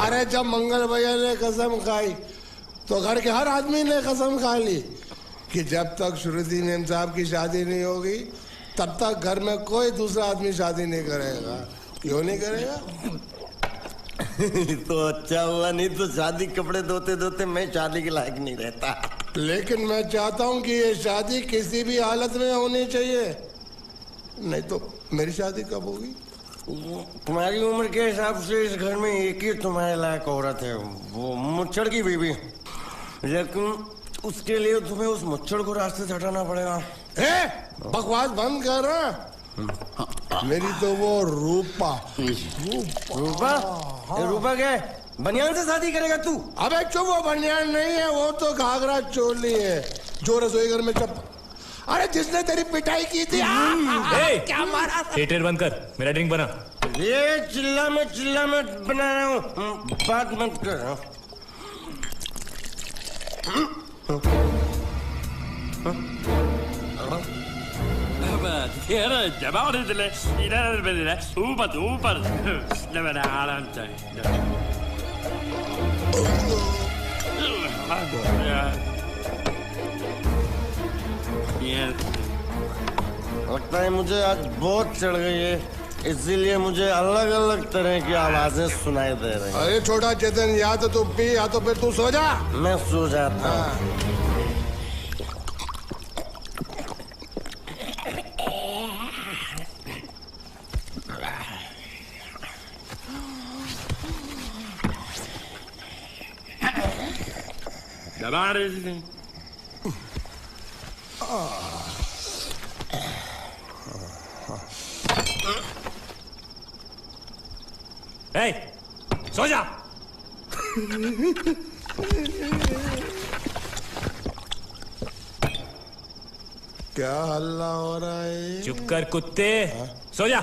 अरे जब मंगल भैया ने कसम खाई तो घर के हर आदमी ने कसम खा ली कि जब तक श्रुति नेम साहब की शादी नहीं होगी तब तक घर में कोई दूसरा आदमी शादी नहीं करेगा। क्यों नहीं करेगा? तो अच्छा हुआ, नहीं तो शादी कपड़े धोते धोते मैं शादी के लायक नहीं रहता। लेकिन मैं चाहता हूँ कि ये शादी किसी भी हालत में होनी चाहिए, नहीं तो मेरी शादी कब होगी? तुम्हारी उम्र के हिसाब से इस घर में एक ही तुम्हारे लायक औरत है, वो मुच्छड़ की बीवी। लेकिन उसके लिए तुम्हें उस मुच्छड़ को रास्ते से हटाना पड़ेगा। बकवास बंद कर रहा। मेरी तो वो रूपा रूपा रूपा क्या है? बनियान से शादी करेगा तू? अबे चुप, वो बनियान नहीं है, वो तो घाघरा चोली है जो रसोई घर में अरे जिसने तेरी पिटाई की थी। क्या मारा? थिएटर बंद कर, मेरा ड्रिंक बना। ये चिल्ला मत बना रहा हूँ, बात मत कर। लगता है मुझे आज बहुत चढ़ गई है, इसीलिए मुझे अलग अलग तरह की आवाजें सुनाई दे रही हैं। अरे छोटा चेतन, या तो तू पी या तो फिर तू सो जा। मैं सो जाता हूँ। सो जा। क्या हल्ला हो रहा है? चुप कर कुत्ते, सो जा।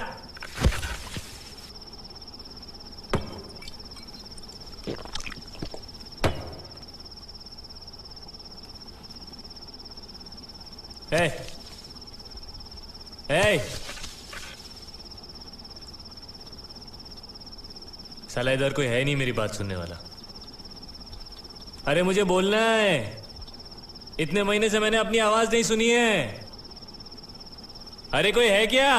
साला इधर कोई है नहीं मेरी बात सुनने वाला। अरे मुझे बोलना है, इतने महीने से मैंने अपनी आवाज नहीं सुनी है। अरे कोई है क्या?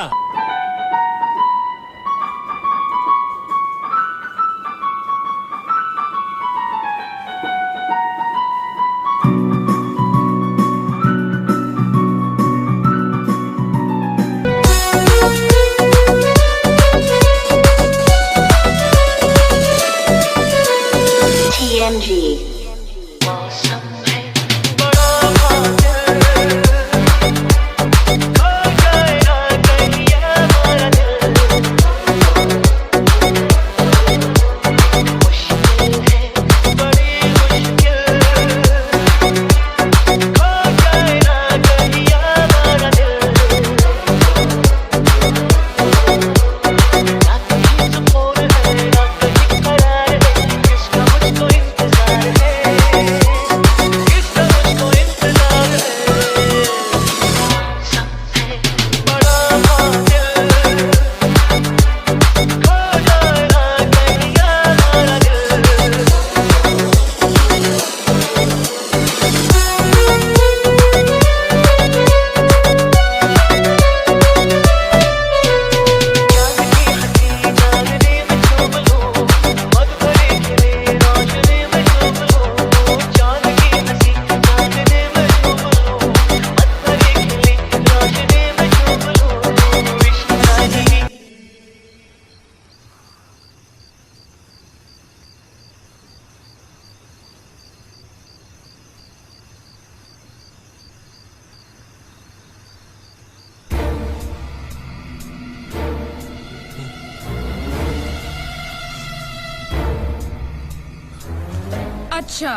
अच्छा,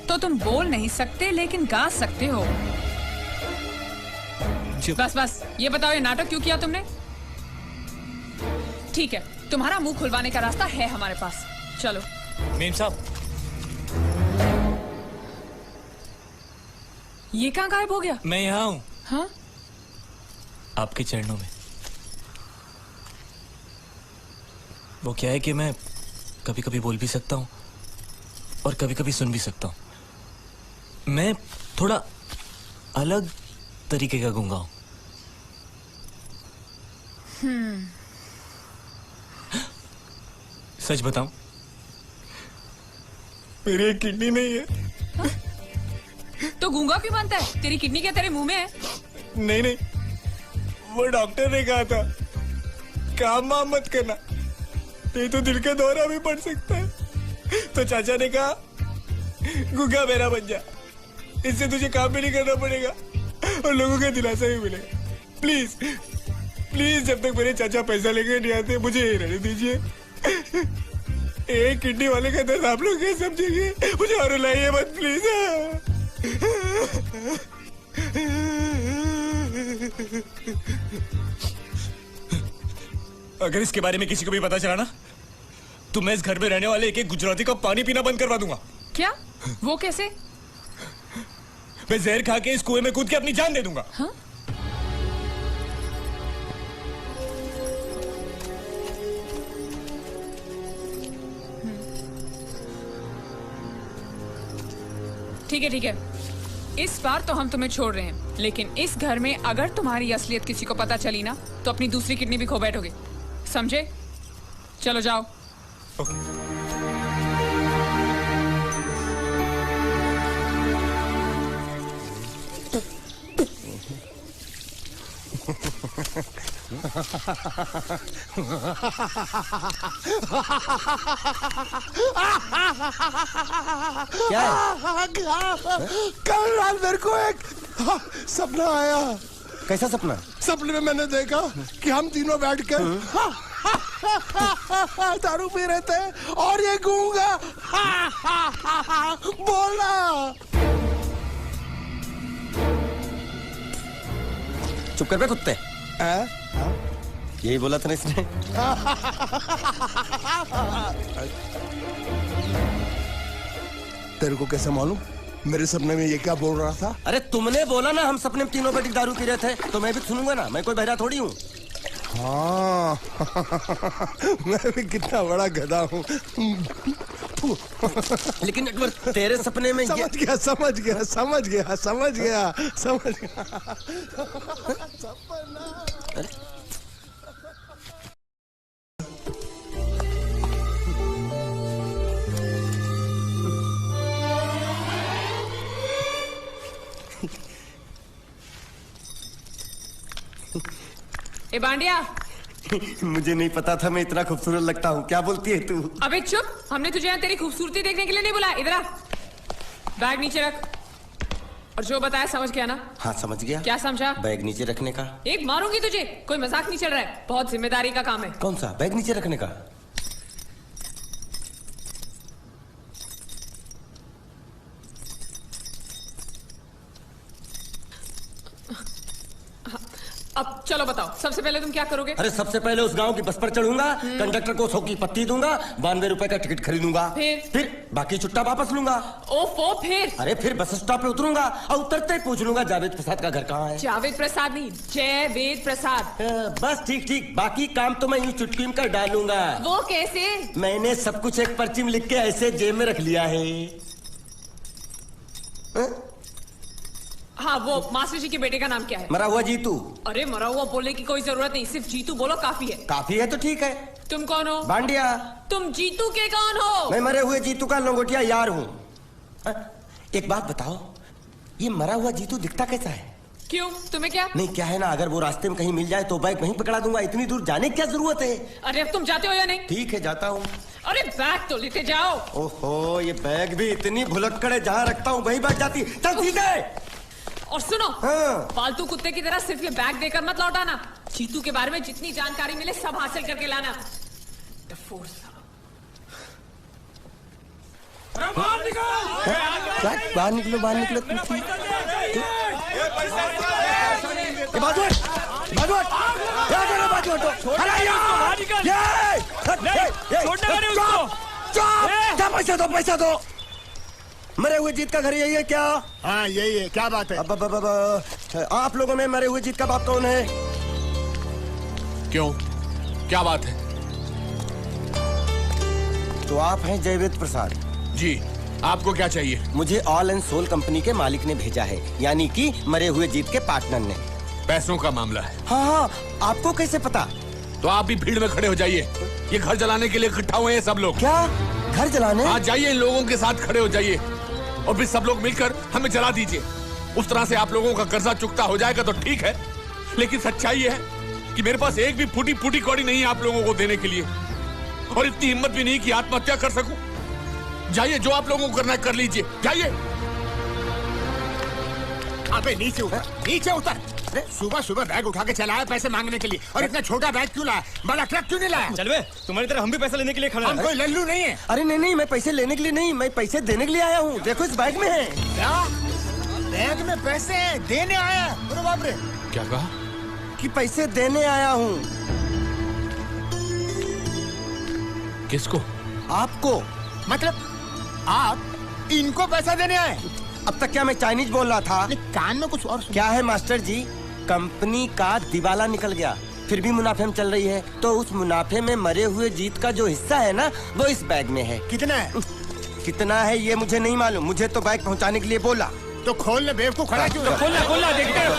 तो तुम बोल नहीं सकते लेकिन गा सकते हो। बस बस ये बताओ, ये नाटक क्यों किया तुमने? ठीक है, तुम्हारा मुंह खुलवाने का रास्ता है हमारे पास, चलो। मेम साहब, ये कहाँ गायब हो गया? मैं यहाँ हूँ। हाँ? आपके चरणों में। वो क्या है कि मैं कभी कभी बोल भी सकता हूँ और कभी कभी सुन भी सकता हूँ। मैं थोड़ा अलग तरीके का गूंगा हूँ। सच बताऊं, मेरी एक किडनी नहीं है। तो गूंगा क्यों बनता है? तेरी किडनी क्या तेरे मुंह में है? नहीं नहीं, वो डॉक्टर ने कहा था काम वाम मत करना, नहीं तो दिल का दौरा भी पड़ सकता है। तो चाचा ने कहा गूंगा मेरा बन जा, इससे तुझे काम भी नहीं करना पड़ेगा और लोगों का दिलासा भी मिलेगा। प्लीज प्लीज, जब तक मेरे चाचा पैसा लेके नहीं आते मुझे यही रहने दीजिए। एक किडनी वाले का दर्द आप लोग कैसे समझेंगे? मुझे और रुलाइए मत प्लीज। अगर इसके बारे में किसी को भी पता चला ना, तो मैं इस घर में रहने वाले एक एक गुजराती का पानी पीना बंद करवा दूंगा। क्या? वो कैसे? मैं जहर खा के इस कुएं में कूद के अपनी जान दे दूंगा। हाँ? ठीक है, इस बार तो हम तुम्हें छोड़ रहे हैं, लेकिन इस घर में अगर तुम्हारी असलियत किसी को पता चली ना, तो अपनी दूसरी किडनी भी खो बैठोगे, समझे? चलो जाओ। क्या है? कल रात मेरे को एक सपना आया। कैसा सपना? सपने में मैंने देखा कि हम तीनों बैठ कर दारू पी रहे थे और ये गूंगा बोला। चुप कर बे कुत्ते। यही बोला था ना इसने। तेरे को कैसे मालूम मेरे सपने में ये क्या बोल रहा था? अरे तुमने बोला ना हम सपने में तीनों बैठ के दारू पी रहे थे, तो मैं भी सुनूंगा ना, मैं कोई बहरा थोड़ी हूँ। हाँ मैं भी कितना बड़ा गधा हूँ। लेकिन एक बार तेरे सपने में समझ गया सपना। ए बांडिया, मुझे नहीं पता था मैं इतना खूबसूरत लगता हूँ। क्या बोलती है तू? अबे चुप, हमने तुझे यहाँ तेरी खूबसूरती देखने के लिए नहीं बुलाया। इधर आ, बैग नीचे रख। और जो बताया समझ गया ना? हाँ समझ गया। क्या समझा? बैग नीचे रखने का। एक मारूंगी तुझे, कोई मजाक नहीं चल रहा है, बहुत जिम्मेदारी का काम है। कौन सा? बैग नीचे रखने का। अब चलो बताओ, सबसे पहले तुम क्या करोगे? अरे सबसे पहले उस गांव की बस पर चढ़ूंगा, कंडक्टर को 100 की पत्ती दूंगा, 92 रुपए का टिकट खरीदूंगा, फिर बाकी छुट्टा वापस लूंगा। ओफो, फिर? अरे फिर बस स्टॉप पे उतरूंगा और उतरते ही पूछ लूंगा जावेद प्रसाद का घर कहाँ है। जावेद प्रसाद नहीं, जयवेद प्रसाद। बस ठीक, बाकी काम तो मैं यूं चुटकी में कर डालूंगा। वो कैसे? मैंने सब कुछ एक पर्ची में लिख के ऐसे जेब में रख लिया है। हाँ, वो मास्टर जी के बेटे का नाम क्या है? मरा हुआ जीतू। अरे मरा हुआ बोलने की कोई जरूरत नहीं, सिर्फ जीतू बोलो काफी है। काफी है तो ठीक है। तुम कौन हो? बांडिया। तुम जीतू के कौन हो? मैं मरे हुए जीतू का लंगोटिया यार हूँ। एक बात बताओ, ये मरा हुआ जीतू दिखता कैसा है? क्यों, तुम्हें क्या? नहीं क्या है ना, अगर वो रास्ते में कहीं मिल जाए तो बैग वहीं पकड़ा दूंगा, इतनी दूर जाने की क्या जरूरत है? अरे अब तुम जाते हो या नहीं? ठीक है जाता हूँ। अरे बैग तो लेते जाओ। ओहो, ये बैग भी इतनी भुलक्कड़ है, जहाँ रखता हूँ वहीं बैठ जाती। चल ठीक है। और सुनो, हाँ। पालतू कुत्ते की तरह सिर्फ ये बैग देकर मत लौटाना, जीतू के बारे में जितनी जानकारी मिले सब हासिल करके लाना। The force। बाहर निकलो पैसा दो। मरे हुए जीत का घर यही है क्या? हाँ यही है। क्या बात है? आप लोगों में मरे हुए जीत का बाप कौन है? क्यों, क्या बात है? तो आप हैं जयवेद प्रसाद? जी, आपको क्या चाहिए? मुझे ऑल एंड सोल कंपनी के मालिक ने भेजा है, यानी कि मरे हुए जीत के पार्टनर ने। पैसों का मामला है। हाँ, आपको कैसे पता? तो आप भी भीड़ में खड़े हो जाइए। ये घर जलाने के लिए इकट्ठा हुए हैं सब लोग। क्या घर जलाने? हाँ, जाइए, इन लोगों के साथ खड़े हो जाइए और फिर सब लोग मिलकर हमें जला दीजिए। उस तरह से आप लोगों का कर्जा चुकता हो जाएगा तो ठीक है, लेकिन सच्चाई है कि मेरे पास एक भी फूटी फूटी कौड़ी नहीं है आप लोगों को देने के लिए, और इतनी हिम्मत भी नहीं कि आत्महत्या कर सकूं। जाइए, जो आप लोगों को करना है कर लीजिए, जाइए। अबे नीचे उतर, नीचे उतर। सुबह सुबह बैग उठा के चला है पैसे मांगने के लिए, और इतना छोटा बैग क्यों लाया? बड़ा ट्रक क्यों नहीं लाया? चल बे, तुम्हारी तरह हम भी पैसे लेने के लिए खड़े हम हैं। कोई लल्लू नहीं है। अरे नहीं, मैं पैसे लेने के लिए नहीं, मैं पैसे देने के लिए आया हूँ। देखो इस बैग में है। क्या बैग में पैसे हैं? देने आया? अरे बाप रे। क्या कहा? कि पैसे देने आया हूँ। किसको? आपको। मतलब आप इनको पैसा देने आए? अब तक क्या मैं चाइनीज बोल रहा था? कान में कुछ और क्या है मास्टर जी, कंपनी का दिवाला निकल गया, फिर भी मुनाफे में चल रही है, तो उस मुनाफे में मरे हुए जीत का जो हिस्सा है ना, वो इस बैग में है। कितना है? कितना है ये मुझे नहीं मालूम, मुझे तो बैग पहुंचाने के लिए बोला। तो खोल ले, बेवकूफ खड़ा क्यों है? खोलना देखते हैं।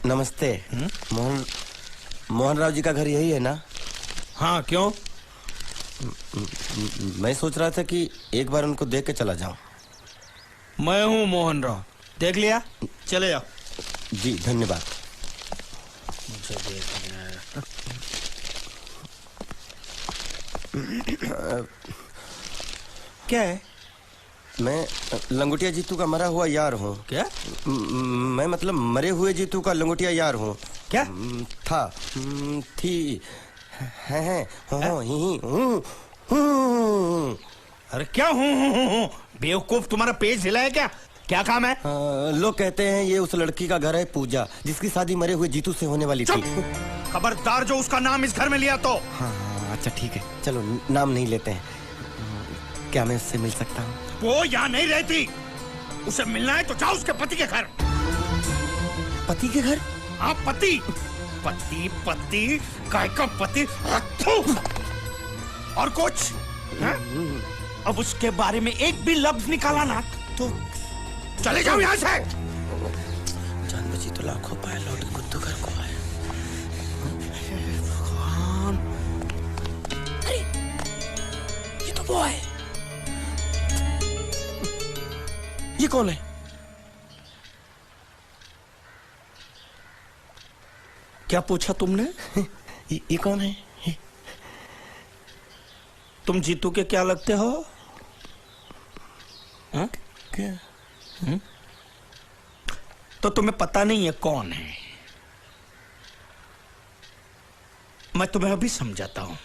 नमस्ते। मोहन राव जी का घर यही है ना? हाँ, क्यों? मैं सोच रहा था कि एक बार उनको देख के चला जाऊं। मैं हूँ मोहन राव, देख लिया? चले जाओ। जी धन्यवाद। क्या है? मैं लंगोटिया जीतू का मरा हुआ यार हूँ। क्या? मैं मतलब मरे हुए जीतू का लंगोटिया यार हूँ। क्या? था, थी, है, हूँ। अरे क्या हूँ? बेवकूफ, तुम्हारा पेज हिला है क्या? क्या काम है? लोग कहते हैं ये उस लड़की का घर है पूजा, जिसकी शादी मरे हुए जीतू से होने वाली थी। खबरदार जो उसका नाम इस घर में लिया तो। हाँ, अच्छा ठीक है, चलो नाम नहीं लेते हैं। क्या मैं उससे मिल सकता हूँ? वो यहाँ नहीं रहती, उसे मिलना है तो जाओ उसके पति के घर। पति के घर? हाँ, पति काय का पति। और कुछ है? अब उसके बारे में एक भी लफ्ज निकाला ना तो चले जाओ यहाँ से। जान बची तो लाखों पाए, लौट कुत्तू घर को आए। भगवान, अरे ये तो वो है। ये कौन है? क्या पूछा तुमने? ये कौन है? तुम जीतू के क्या लगते हो? हा? क्या? तो तुम्हें पता नहीं है कौन है? मैं तुम्हें अभी समझाता हूं।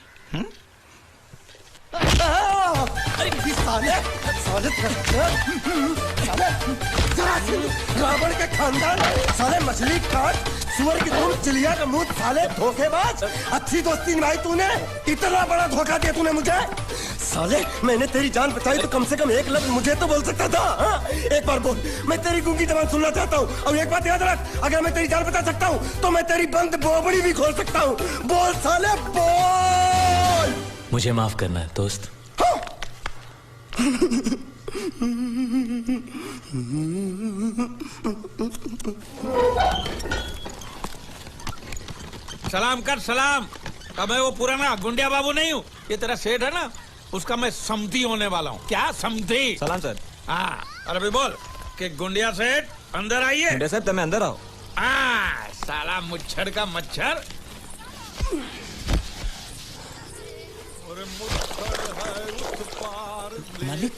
अरे साले रावण के खानदान, साले मछली काट, सुअर की तुम, चिड़िया का मुंह, साले धोखेबाज। अच्छी दोस्ती निभाई तूने, इतना बड़ा धोखा दिया तूने मुझे। साले मैंने तेरी जान बचाई तो कम से कम एक लफ्ज मुझे तो बोल सकता था। हाँ? एक बार बोल, मैं तेरी गूंगी जबान सुनना चाहता हूँ। और एक बात याद रख, अगर मैं तेरी जान बचा सकता हूँ तो मैं तेरी बंद बोबड़ी भी खोल सकता हूँ। बोल साले बोल। मुझे माफ करना है दोस्त। सलाम कर सलाम। अब मैं वो पुराना गुंडिया बाबू नहीं हूँ, ये तेरा सेठ है ना, उसका मैं समधी होने वाला हूँ। क्या समधी? सलाम सर। हाँ, और अभी बोल कि गुंडिया सेठ अंदर आइए। गुंडिया साहब તમે અંદર આવો। हाँ, साला मुच्छर का मच्छर। मालिक,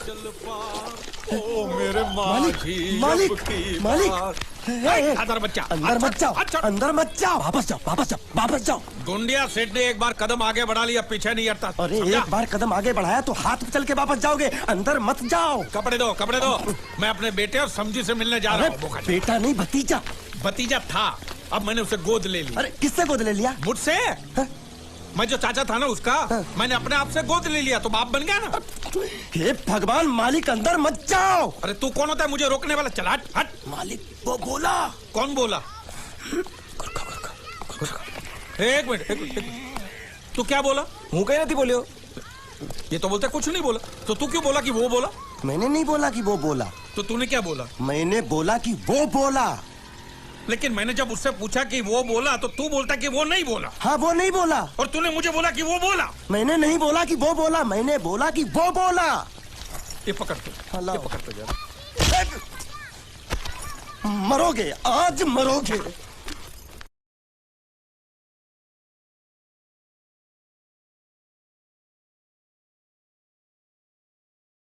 ओ मेरे मालिक, मालिक, अंदर बच्चा, अंदर मत जाओ, अंदर मत जाओ, वापस जाओ, वापस जाओ, वापस जाओ। गुंडिया सेठ ने एक बार कदम आगे बढ़ा लिया, पीछे नहीं हटता। अरे समझा? एक बार कदम आगे बढ़ाया तो हाथ पे चल के वापस जाओगे, अंदर मत जाओ। कपड़े दो, कपड़े दो। मैं अपने बेटे और समझी से मिलने जा रहा हूँ। बोका जी। बेटा नहीं भतीजा। भतीजा था, अब मैंने उसे गोद ले ली। अरे किससे गोद ले लिया? मुझसे? मैं जो चाचा था ना उसका मैंने अपने आप से गोद ले लिया तो बाप बन गया ना। हे भगवान मालिक अंदर मत जाओ। अरे तू कौन होता है मुझे रोकने वाला? चला हट हट। मालिक वो बोला। कौन बोला? एक मिनट तू क्या बोला? હું કઈ નથી બોલ્યો। ये तो बोलता कुछ नहीं बोला तो तू क्यों बोला कि वो बोला? मैंने नहीं बोला कि वो बोला। तो तूने क्या बोला? मैंने बोला कि वो बोला। लेकिन मैंने जब उससे पूछा कि वो बोला तो तू बोलता कि वो नहीं बोला। हाँ वो नहीं बोला। और तूने मुझे बोला कि वो बोला। मैंने नहीं बोला कि वो बोला, मैंने बोला कि वो बोला। ये पकड़ तू, हेलो। ये पकड़ तू जरा। मरोगे आज मरोगे।